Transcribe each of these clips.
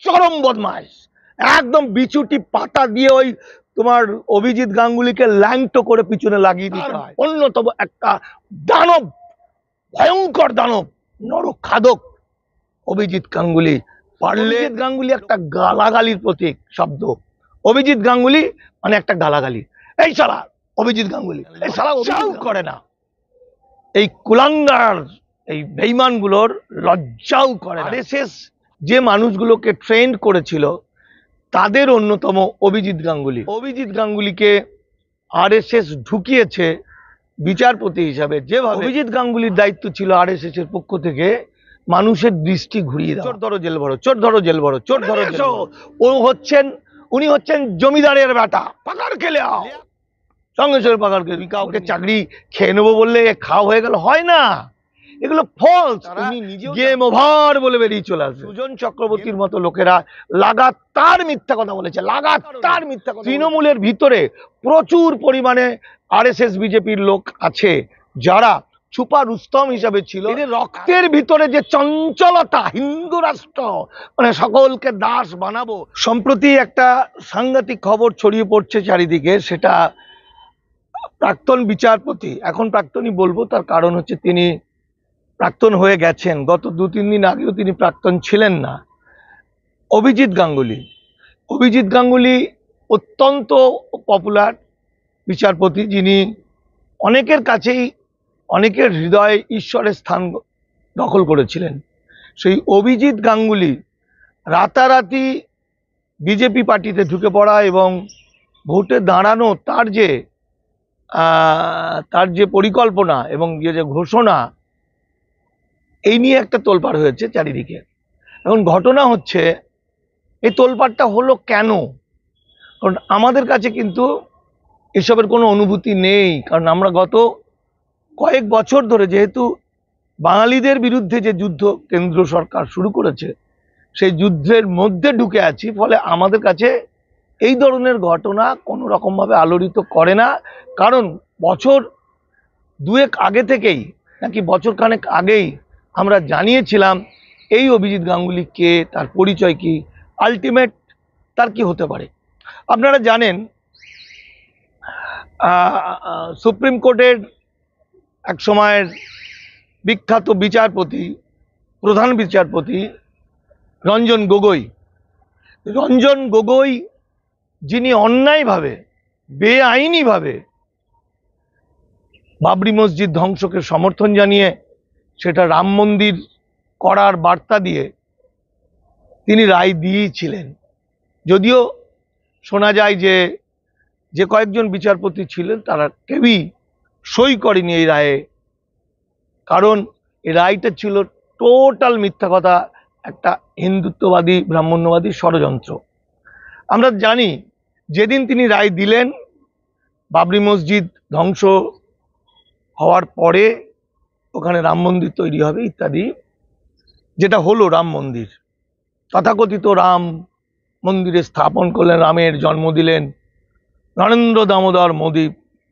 চরম বদমাশ, একদম বিছুটি পাতা দিয়ে ওই তোমার অভিজিৎ গাঙ্গুলিকে ল্যাংটো করে পিছনে লাগিয়ে দিতে হয়। অন্যতম একটা দানব, ভয়ঙ্কর দানব, নরখাদক অভিজিৎ গাঙ্গুলি। পারলে গাঙ্গুলি একটা গালাগালির প্রতীক শব্দ। অভিজিৎ গাঙ্গুলি মানে একটা গালাগালি। এই শালা অভিজিৎ গাঙ্গুলি, এই শালা অভিযোগ করে না। এই কুলাঙ্গার, এই বেঈমানগুলোর লজ্জাও করে না। আরএসএস যে মানুষগুলোকে ট্রেন্ড করেছিল তাদের অন্যতম অভিজিৎ গাঙ্গুলি। অভিজিৎ গাঙ্গুলিকে আরএসএস ঢুকিয়েছে বিচারপতি হিসাবে। যেভাবে অভিজিৎ গাঙ্গুলির দায়িত্ব ছিল আরএসএস এর পক্ষ থেকে মানুষের দৃষ্টি ঘুরিয়ে দেওয়া। চোর ধরো জেল ভরো, চোর ধরো জেল ভরো, চোর ধরো জেল ভরো। উনি হচ্ছেন জমিদারের বেটা, পাকার খেলে আও, সঙ্গে সঙ্গে পাকার খেলে। কাউকে চাকরি খেয়ে নেবো বললে খাওয়া হয়ে গেল, হয় না। এগুলো ফলস, গেম ওভার বলে বেরিয়ে চলে আসে। সুজন চক্রবর্তীর মতো লোকেরা লাগাতার মিথ্যা কথা বলেছে, লাগাতার মিথ্যা কথা। তৃণমূলের ভিতরে প্রচুর পরিমাণে আরএসএস বিজেপির লোক আছে যারা ছুপা রুস্তম হিসাবে ছিল। এদের রক্তের ভিতরে যে চঞ্চলতা, হিন্দু রাষ্ট্র মানে সকলকে দাস বানাবো। সম্প্রতি একটা সাংঘাতিক খবর ছড়িয়ে পড়ছে চারিদিকে, সেটা প্রাক্তন বিচারপতি, এখন প্রাক্তনই বলবো, তার কারণ হচ্ছে তিনি প্রাক্তন হয়ে গেছেন, গত 2-3 দিন আগেও তিনি প্রাক্তন ছিলেন না। অভিজিৎ গাঙ্গুলি। অভিজিৎ গাঙ্গুলি অত্যন্ত পপুলার বিচারপতি, যিনি অনেকের কাছেই, অনেকের হৃদয়ে ঈশ্বরের স্থান দখল করেছিলেন। সেই অভিজিৎ গাঙ্গুলি রাতারাতি বিজেপি পার্টিতে ঢুকে পড়া এবং ভোটে দাঁড়ানো, তার যে পরিকল্পনা এবং যে ঘোষণা, এই নিয়ে একটা তোলপাড় হয়েছে চারিদিকে। এখন ঘটনা হচ্ছে, এই তোলপাড়টা হলো কেন? কারণ আমাদের কাছে কিন্তু এসবের কোনো অনুভূতি নেই, কারণ আমরা গত কয়েক বছর ধরে, যেহেতু বাঙালিদের বিরুদ্ধে যে যুদ্ধ কেন্দ্র সরকার শুরু করেছে, সেই যুদ্ধের মধ্যে ঢুকে আছি, ফলে আমাদের কাছে এই ধরনের ঘটনা কোনো রকমভাবে আলোড়িত করে না। কারণ বছর 2 আগে থেকেই, নাকি বছর খানেক আগেই আমরা জানিয়েছিলাম এই অভিজিৎ গাঙ্গুলি কে, তার পরিচয় কি, আলটিমেট তার কি হতে পারে। আপনারা জানেন সুপ্রিম কোর্টের এক সময়ের বিখ্যাত বিচারপতি, প্রধান বিচারপতি রঞ্জন গগৈ, যিনি অন্যায়ভাবে, বেআইনিভাবে বাবরি মসজিদ ধ্বংসকে সমর্থন জানিয়ে সেটা রাম মন্দির করার বার্তা দিয়ে তিনি রায় দিয়েছিলেন। যদিও শোনা যায় যে কয়েকজন বিচারপতি ছিলেন তারা কেউই সই করেনি এই রায়ে, কারণ এই রায়টা ছিল টোটাল মিথ্যা কথা, একটা হিন্দুত্ববাদী ব্রাহ্মণ্যবাদী ষড়যন্ত্র। আমরা জানি যেদিন তিনি রায় দিলেন বাবরি মসজিদ ধ্বংস হওয়ার পরে ওখানে রাম মন্দির তৈরি হবে ইত্যাদি, যেটা হলো রাম মন্দির, তথাকথিত রাম মন্দিরে স্থাপন করলেন, রামের জন্ম দিলেন। নরেন্দ্র দামোদর মোদী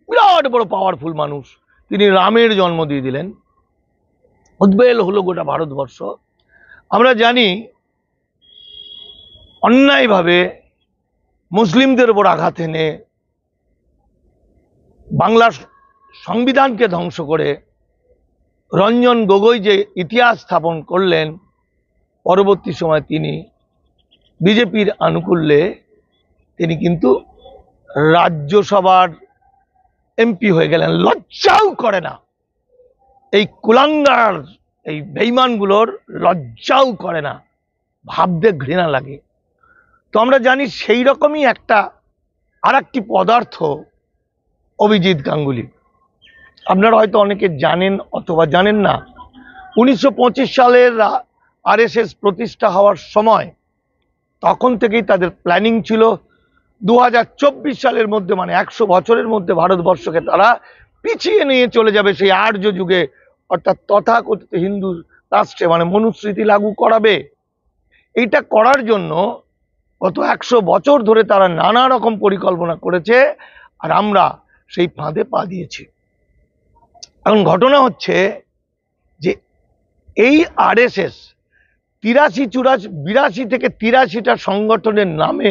বিরাট বড় পাওয়ারফুল মানুষ, তিনি রামের জন্ম দিয়ে দিলেন। উদ্বেল হলো গোটা ভারতবর্ষ। আমরা জানি অন্যায়ভাবে মুসলিমদের উপর আঘাত এনে বাংলার সংবিধানকে ধ্বংস করে রঞ্জন গগৈ যে ইতিহাস স্থাপন করলেন, পরবর্তী সময় তিনি বিজেপির আনুকূল্যে তিনি কিন্তু রাজ্যসভার এমপি হয়ে গেলেন। লজ্জাও করে না এই কুলাঙ্গার, এই বেঈমানগুলোর লজ্জাও করে না, ভাবতে ঘৃণা লাগে। তো আমরা জানি সেই রকমই আরেকটি পদার্থ অভিজিৎ গাঙ্গুলি। আপনারা হয়তো অনেকে জানেন অথবা জানেন না, 1925 সালের আরএসএস প্রতিষ্ঠা হওয়ার সময় তখন থেকেই তাদের প্ল্যানিং ছিল 2024 সালের মধ্যে, মানে 100 বছরের মধ্যে ভারতবর্ষকে তারা পিছিয়ে নিয়ে চলে যাবে সেই আর্য যুগে, অর্থাৎ তথাকথিত হিন্দু রাষ্ট্রে, মানে মনুস্মৃতি লাগু করাবে। এইটা করার জন্য গত 100 বছর ধরে তারা নানা রকম পরিকল্পনা করেছে, আর আমরা সেই ফাঁদে পা দিয়েছি। এখন ঘটনা হচ্ছে যে এই আরএসএস 82 থেকে 83টা সংগঠনের নামে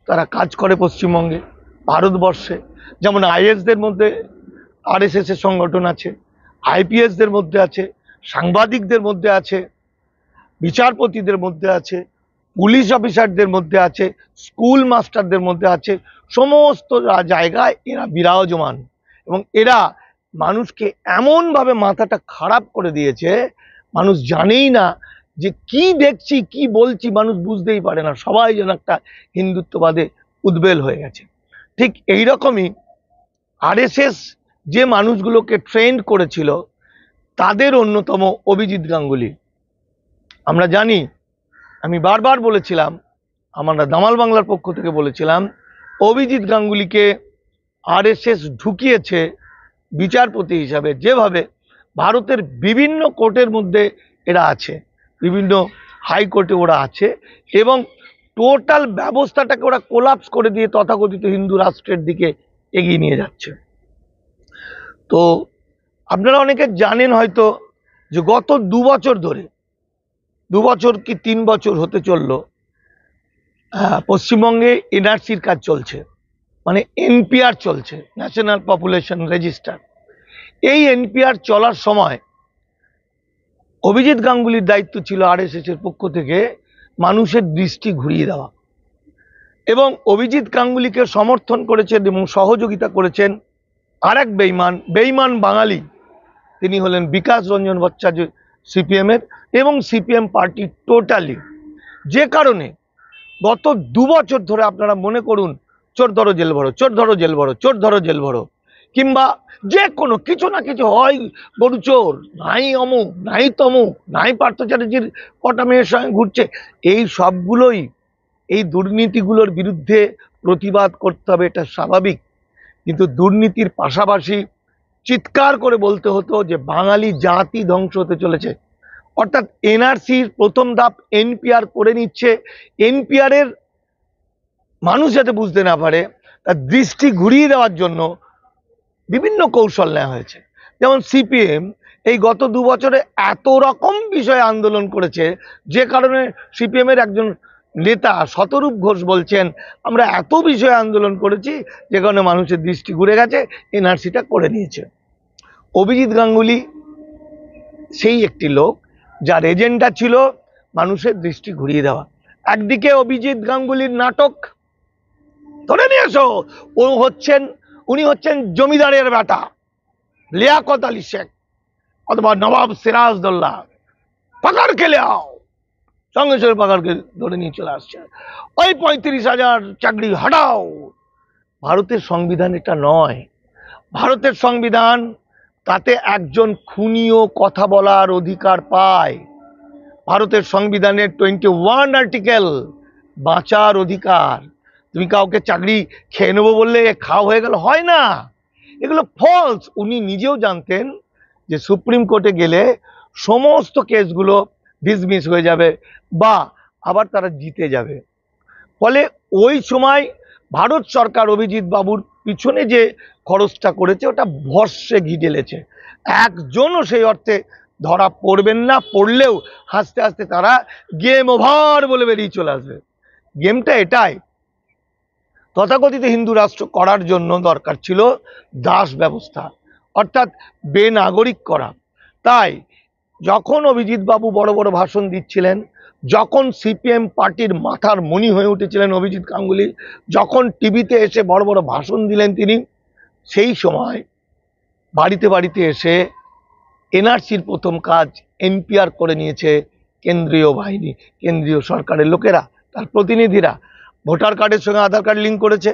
তারা কাজ করে পশ্চিমবঙ্গে, ভারতবর্ষে। যেমন আইএসদের মধ্যে আরএসএস এর সংগঠন আছে, আইপিএসদের মধ্যে আছে, সাংবাদিকদের মধ্যে আছে, বিচারপতিদের মধ্যে আছে, পুলিশ অফিসারদের মধ্যে আছে, স্কুল মাস্টারদের মধ্যে আছে। সমস্ত জায়গায় এরা বিরাজমান এবং এরা মানুষকে এমনভাবে মাথাটা খারাপ করে দিয়েছে, মানুষ জানেই না যে কি দেখছি কি বলছি, মানুষ বুঝতেই পারে না। সবাই যেন একটা হিন্দুত্ববাদে উদ্বেল হয়ে গেছে। ঠিক এইরকমই আরএসএস যে মানুষগুলোকে ট্রেন্ড করেছিল তাদের অন্যতম অভিজিৎ গাঙ্গুলি। আমরা জানি, আমি বারবার বলেছিলাম, আমরা দামাল বাংলার পক্ষ থেকে বলেছিলাম, অভিজিৎ গাঙ্গুলিকে আরএসএস ঢুকিয়েছে বিচারপতি হিসাবে। যেভাবে ভারতের বিভিন্ন কোর্টের মধ্যে এরা আছে, বিভিন্ন হাইকোর্টে ওরা আছে এবং টোটাল ব্যবস্থাটাকে ওরা কোলাপস করে দিয়ে তথাকথিত হিন্দু রাষ্ট্রের দিকে এগিয়ে নিয়ে যাচ্ছে। তো আপনারা অনেকে জানেন হয়তো যে গত 2 বছর ধরে, 2 বছর কি 3 বছর হতে চললো, পশ্চিমবঙ্গে এনআরসির কাজ চলছে, মানে এনপিআর চলছে, ন্যাশনাল পপুলেশন রেজিস্টার। এই এনপিআর চলার সময় অভিজিৎ গাঙ্গুলির দায়িত্ব ছিল আরএসএস এর পক্ষ থেকে মানুষের দৃষ্টি ঘুরিয়ে দেওয়া। এবং অভিজিৎ গাঙ্গুলিকে সমর্থন করেছেন এবং সহযোগিতা করেছেন আরেক বেঈমান বাঙালি, তিনি হলেন বিকাশ রঞ্জন ভট্টাচার্য সিপিএম এর এবং সিপিএম পার্টি টোটালি। যে কারণে গত 2 বছর ধরে আপনারা মনে করুন, চোর ধরো জেল ভরো, চোর ধরো জেল ভরো, চোর ধরো জেল ভরো, কিংবা যে কোনো কিছু না কিছু হয়, গরু চোর, নাই অমুক, নাই তমুক, নাই পার্থ চ্যাটার্জির কটা মেয়ের সঙ্গে ঘুরছে, এই সবগুলোই, এই দুর্নীতিগুলোর বিরুদ্ধে প্রতিবাদ করতে হবে, এটা স্বাভাবিক। কিন্তু দুর্নীতির পাশাপাশি চিৎকার করে বলতে হতো যে বাঙালি জাতি ধ্বংস হতে চলেছে। অর্থাৎ এনআরসির প্রথম ধাপ এনপিআর করে নিচ্ছে, এনপিআর এর মানুষ যাতে বুঝতে না পারে তার দৃষ্টি ঘুরিয়ে দেওয়ার জন্য বিভিন্ন কৌশল নেওয়া হয়েছে। যেমন সিপিএম এই গত 2 বছরে এত রকম বিষয়ে আন্দোলন করেছে, যে কারণে সিপিএম এর একজন নেতা শতরূপ ঘোষ বলছেন, আমরা এত বিষয়ে আন্দোলন করেছি যে কারণে মানুষের দৃষ্টি ঘুরে গেছে, এনআরসিটা করে নিয়েছে। অভিজিৎ গাঙ্গুলি সেই একটি লোক যার এজেন্ডা ছিল মানুষের দৃষ্টি ঘুরিয়ে দেওয়া। একদিকে অভিজিৎ গাঙ্গুলির নাটক, ধরে নিয়ে এসো, উনি হচ্ছেন জমিদারের বেটা লিয়াকত আলী শেখ অথবা নবাব সিরাজদৌল্লা, পাকাড়কে লে আও, সঙ্গে সঙ্গে পাকাড়কে ধরে নিয়ে চলে আসছে, ওই 35,000 চাকরি হটাও। ভারতের সংবিধান এটা নয়। ভারতের সংবিধান, তাতে একজন খুনিও কথা বলার অধিকার পায়। ভারতের সংবিধানের 21 আর্টিকেল, বাঁচার অধিকার। তুমি কাউকে চাকরি খেয়ে নেবো বললে খাওয়া হয়ে গেল, হয় না, এগুলো ফলস। উনি নিজেও জানতেন যে সুপ্রিম কোর্টে গেলে সমস্ত কেসগুলো ডিসমিস হয়ে যাবে বা আবার তারা জিতে যাবে। ফলে ওই সময় ভারত সরকার অভিজিৎ বাবুর পিছনে যে খরচটা করেছে ওটা ভরসে ঘি ঢেলেছে। একজনও সেই অর্থে ধরা পড়বেন না, পড়লেও হাসতে হাসতে তারা গেম ওভার বলে বেরিয়ে চলে আসবে। গেমটা এটাই, তথাকথিত হিন্দু রাষ্ট্র করার জন্য দরকার ছিল দাস ব্যবস্থা, অর্থাৎ বেনাগরিক করা। তাই যখন অভিজিৎ বাবু বড় বড় ভাষণ দিচ্ছিলেন, যখন সিপিএম পার্টির মাথার মণি হয়ে উঠেছিলেন অভিজিৎ গাঙ্গুলি, যখন টিভিতে এসে বড় বড় ভাষণ দিলেন তিনি, সেই সময় বাড়িতে বাড়িতে এসে এনআরসির প্রথম কাজ এনপিআর করে নিয়েছে কেন্দ্রীয় বাহিনী, কেন্দ্রীয় সরকারের লোকেরা, তার প্রতিনিধিরা। ভোটার কার্ডের সঙ্গে আধার কার্ড লিঙ্ক করেছে,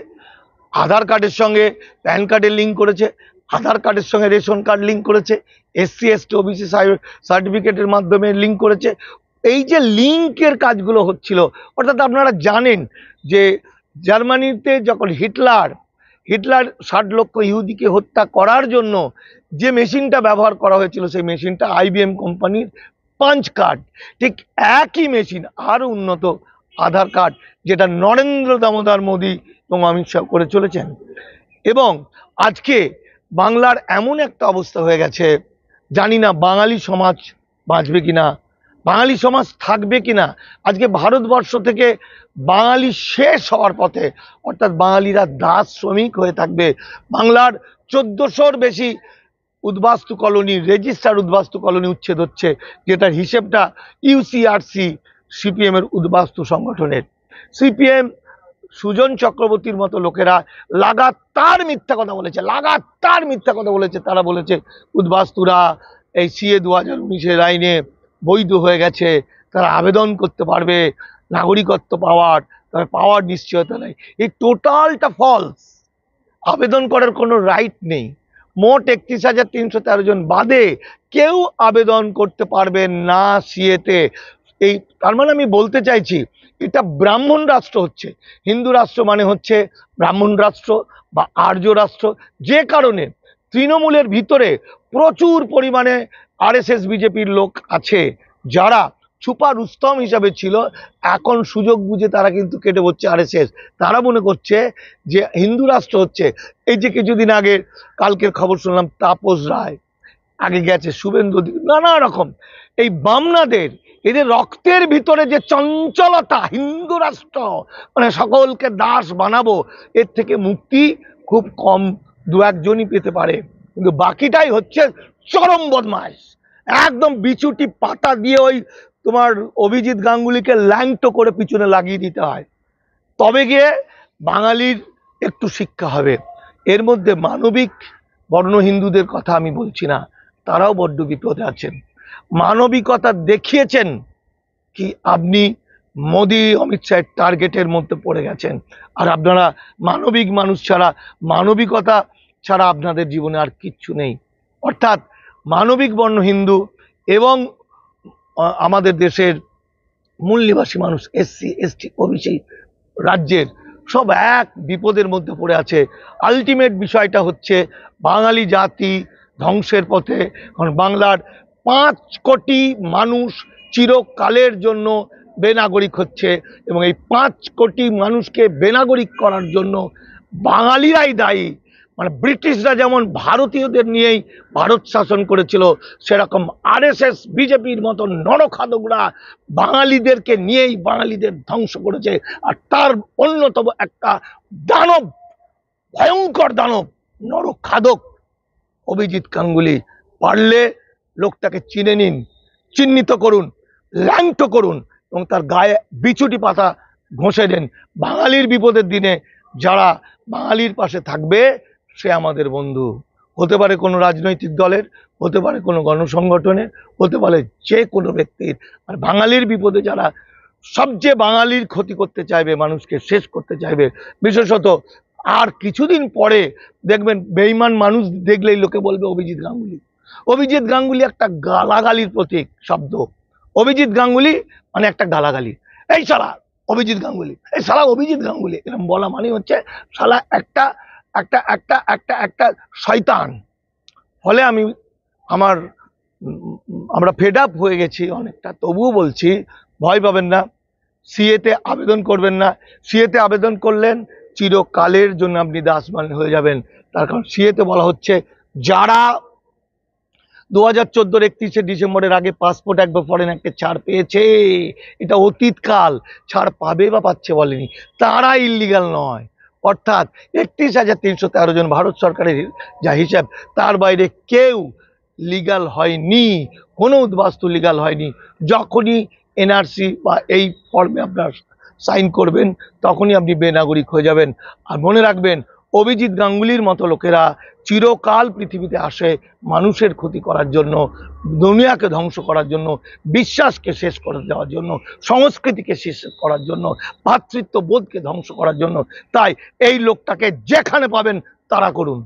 আধার কার্ডের সঙ্গে প্যান কার্ডের লিঙ্ক করেছে, আধার কার্ডের সঙ্গে রেশন কার্ড লিঙ্ক করেছে, এসসি এসটি ওবিসি সার্টিফিকেটের মাধ্যমে লিঙ্ক করেছে। এই যে লিঙ্কের কাজগুলো হচ্ছিল, অর্থাৎ আপনারা জানেন যে জার্মানিতে যখন হিটলার 60 লক্ষ ইহুদিকে হত্যা করার জন্য যে মেশিনটা ব্যবহার করা হয়েছিল, সেই মেশিনটা আইবিএম কোম্পানির পাঞ্চ কার্ড। ঠিক একই মেশিন, আরো উন্নত আধার কার্ড, যেটা নরেন্দ্র দামোদর মোদী এবং অমিত শাহ করে চলেছেন। এবং আজকে বাংলার এমন একটা অবস্থা হয়ে গেছে, জানি না বাঙালি সমাজ বাঁচবে কিনা, বাঙালি সমাজ থাকবে কিনা। আজকে ভারতবর্ষ থেকে বাঙালি শেষ হওয়ার পথে, অর্থাৎ বাঙালিরা দাস শ্রমিক হয়ে থাকবে। বাংলার 1400-র বেশি উদ্বাস্তু কলোনি, রেজিস্টার উদ্বাস্তু কলোনি উচ্ছেদ হচ্ছে, যেটার হিসেবটা ইউসিআরসি, সিপিএম এর উদ্বাস্তু সংগঠনের। সিপিএম সুজন চক্রবর্তীর মতো লোকেরা লাগাতার মিথ্যা কথা বলেছে, তারা বলেছে উদ্বাস্তুরা এই সিএ 2019-এর আইনে বৈধ হয়ে গেছে, তারা আবেদন করতে পারবে নাগরিকত্ব পাওয়ার, তার পাওয়ার নিশ্চয়তা নেই। এই টোটালটা ফলস। আবেদন করার কোনো রাইট নেই। মোট 31,313 জন বাদে কেউ আবেদন করতে পারবে না সিএতে। এই তার মানে আমি বলতে চাইছি, এটা ব্রাহ্মণ রাষ্ট্র হচ্ছে। হিন্দু রাষ্ট্র মানে হচ্ছে ব্রাহ্মণ রাষ্ট্র বা আর্য রাষ্ট্র। যে কারণে তৃণমূলের ভিতরে প্রচুর পরিমাণে আরএসএস বিজেপির লোক আছে, যারা ছুপা রুস্তম হিসাবে ছিল, এখন সুযোগ বুঝে তারা কিন্তু কেটে পড়ছে আরএসএস। তারা মনে করছে যে হিন্দু রাষ্ট্র হচ্ছে। এই যে কিছুদিন আগে, কালকের খবর শুনলাম, তাপস রায় আগে গেছে, শুভেন্দু, নানা রকম এই বামনাদের, এদের রক্তের ভিতরে যে চঞ্চলতা, হিন্দু রাষ্ট্র মানে সকলকে দাস বানাবো, এর থেকে মুক্তি খুব কম দু একজনই পেতে পারে, কিন্তু বাকিটাই হচ্ছে চরম বদমাশ। একদম বিচুটি পাতা দিয়ে ওই তোমার অভিজিৎ গাঙ্গুলিকে ল্যাংটো করে পিছনে লাগিয়ে দিতে হয়, তবে গিয়ে বাঙালির একটু শিক্ষা হবে। এর মধ্যে মানবিক বর্ণ হিন্দুদের কথা আমি বলছি না, তারাও বড্ড বিপদে আছেন। মানবিকতা দেখিয়েছেন কি আপনি মোদি অমিত শাহের টার্গেটের মধ্যে পড়ে গেছেন। আর আপনারা মানবিক মানুষ ছাড়া, মানবিকতা ছাড়া আপনাদের জীবনে আর কিচ্ছু নেই। অর্থাৎ মানবিক বর্ণ হিন্দু এবং আমাদের দেশের মূল নিবাসী মানুষ, এসসি এসটি ওবিসি রাজ্যের সব এক বিপদের মধ্যে পড়ে আছে। আলটিমেট বিষয়টা হচ্ছে বাঙালি জাতি ধ্বংসের পথে। কারণ বাংলার 5 কোটি মানুষ চিরকালের জন্য বেনাগরিক হচ্ছে, এবং এই 5 কোটি মানুষকে বেনাগরিক করার জন্য বাঙালিরাই দায়ী। মানে ব্রিটিশরা যেমন ভারতীয়দের নিয়েই ভারত শাসন করেছিল, সেরকম আরএসএস বিজেপির মতো নরখাদকরা বাঙালিদেরকে নিয়েই বাঙালিদের ধ্বংস করেছে। আর তার অন্যতম একটা দানব, ভয়ঙ্কর দানব, নরখাদক অভিজিৎ গাঙ্গুলি। পারলে লোকটাকে চিনে নিন, চিহ্নিত করুন, ল্যাংটো করুন এবং তার গায়ে বিছুটি পাতা ঘষে দেন। বাঙালির বিপদের দিনে যারা বাঙালির পাশে থাকবে, সে আমাদের বন্ধু। হতে পারে কোনো রাজনৈতিক দলের, হতে পারে কোনো গণসংগঠনের, হতে পারে যে কোনো ব্যক্তির। আর বাঙালির বিপদে যারা সবচেয়ে বাঙালির ক্ষতি করতে চাইবে, মানুষকে শেষ করতে চাইবে, বিশেষত আর কিছুদিন পরে দেখবেন বেঈমান মানুষ দেখলেই লোকে বলবে অভিজিৎ গাঙ্গুলি। অভিজিৎ গাঙ্গুলি একটা গালাগালির প্রতীক শব্দ। অভিজিৎ গাঙ্গুলি মানে একটা গালাগালি। এই শালা অভিজিৎ গাঙ্গুলি, এই শালা অভিজিৎ গাঙ্গুলি, এরকম বলা মানে হচ্ছে শালা একটা একটা একটা একটা একটা শয়তান। ফলে আমরা ফেড আপ হয়ে গেছি অনেকটা। তবুও বলছি, ভয় পাবেন না, সিএতে আবেদন করবেন না। সিএতে আবেদন করলেন চিরকালের জন্য আপনি দাসমান হয়ে যাবেন। তার কারণ সিএতে বলা হচ্ছে, যারা 2014-র 31শে ডিসেম্বরের আগে পাসপোর্ট একবার ফরেন একটা ছাড় পেয়েছে, এটা অতীতকাল, ছাড় পাবে বা পাচ্ছে বলেনি, তারা ইল্লিগাল নয়। অর্থাৎ 31,313 জন ভারত সরকারের যা হিসাব, তার বাইরে কেউ লিগাল হয়নি, কোনো উদ্বাস্তু লিগাল হয়নি। যখনই এনআরসি বা এই ফর্মে আপনার সাইন করবেন, তখনই আপনি বেনাগরিক হয়ে যাবেন। আর মনে রাখবেন, অভিজিৎ গাঙ্গুলির মতো লোকেরা চিরকাল পৃথিবীতে আসে মানুষের ক্ষতি করার জন্য, দুনিয়াকে ধ্বংস করার জন্য, বিশ্বাসকে শেষ করে দেওয়ার জন্য, সংস্কৃতিকে শেষ করার জন্য, ভ্রাতৃত্ববোধকে ধ্বংস করার জন্য। তাই এই লোকটাকে যেখানে পাবেন তাড়া করুন।